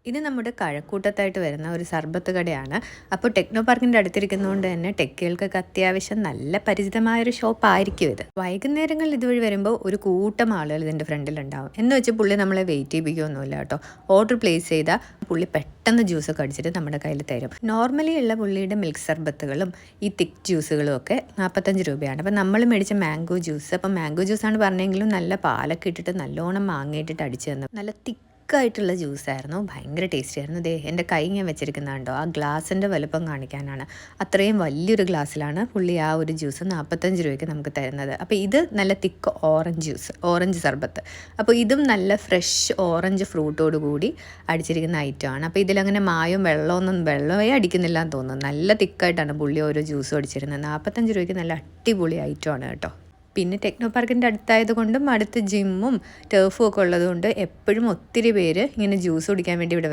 ഇത് നമ്മുടെ കഴക്കൂട്ടത്തായിട്ട് വരുന്ന ഒരു സർബത്ത് കടയാണ്. അപ്പോൾ ടെക്നോ പാർക്കിൻ്റെ അടുത്തിരിക്കുന്നതുകൊണ്ട് തന്നെ ടെക്കുകൾക്കൊക്കെ അത്യാവശ്യം നല്ല പരിചിതമായൊരു ഷോപ്പായിരിക്കും ഇത്. വൈകുന്നേരങ്ങളിൽ ഇതുവഴി വരുമ്പോൾ ഒരു കൂട്ടം ആളുകൾ ഇതിൻ്റെ ഫ്രണ്ടിലുണ്ടാവും. എന്ന് വെച്ച് പുള്ളി നമ്മളെ വെയിറ്റ് ചെയ്യിപ്പിക്കുകയൊന്നുമില്ല കേട്ടോ. ഓർഡർ പ്ലേസ് ചെയ്താൽ പുള്ളി പെട്ടെന്ന് ജ്യൂസൊക്കെ അടിച്ചിട്ട് നമ്മുടെ കയ്യിൽ തരും. നോർമലി ഉള്ള പുള്ളിയുടെ മിൽക്ക് സർബത്തുകളും ഈ തിക്ക് ജ്യൂസുകളും ഒക്കെ 45 രൂപയാണ്. അപ്പോൾ നമ്മൾ മേടിച്ച മാംഗോ ജ്യൂസ്, അപ്പോൾ മാംഗോ ജ്യൂസാണ് പറഞ്ഞെങ്കിലും നല്ല പാലൊക്കെ ഇട്ടിട്ട് നല്ലോണം മാങ്ങയിട്ടിട്ട് അടിച്ചു തന്നു. നല്ല തിക്കായിട്ടുള്ള ജ്യൂസായിരുന്നു, ഭയങ്കര ടേസ്റ്റി ആയിരുന്നു. ദേ എൻ്റെ കൈ ഞാൻ വെച്ചിരിക്കുന്നുണ്ടോ, ആ ഗ്ലാസിൻ്റെ വലുപ്പം കാണിക്കാനാണ്. അത്രയും വലിയൊരു ഗ്ലാസ്സിലാണ് പുള്ളി ആ ഒരു ജ്യൂസ് 45 രൂപയ്ക്ക് നമുക്ക് തരുന്നത്. അപ്പോൾ ഇത് നല്ല തിക്ക് ഓറഞ്ച് ജ്യൂസ്, ഓറഞ്ച് സർബത്ത്. അപ്പോൾ ഇതും നല്ല ഫ്രഷ് ഓറഞ്ച് ഫ്രൂട്ടോട് കൂടി അടിച്ചിരിക്കുന്ന ഐറ്റമാണ്. അപ്പോൾ ഇതിലങ്ങനെ മായവും വെള്ളമേ അടിക്കുന്നില്ല എന്ന് തോന്നുന്നു. നല്ല തിക്കായിട്ടാണ് പുള്ളി ഓരോ ജ്യൂസും അടിച്ചിരുന്നത്. 45 രൂപയ്ക്ക് നല്ല അടിപൊളി ഐറ്റമാണ് കേട്ടോ. പിന്നെ ടെക്നോ പാർക്കിൻ്റെ അടുത്തായത് കൊണ്ടും അടുത്ത് ജിമ്മും ടർഫും ഒക്കെ ഉള്ളതുകൊണ്ട് എപ്പോഴും ഒത്തിരി പേര് ഇങ്ങനെ ജ്യൂസ് കുടിക്കാൻ വേണ്ടി ഇവിടെ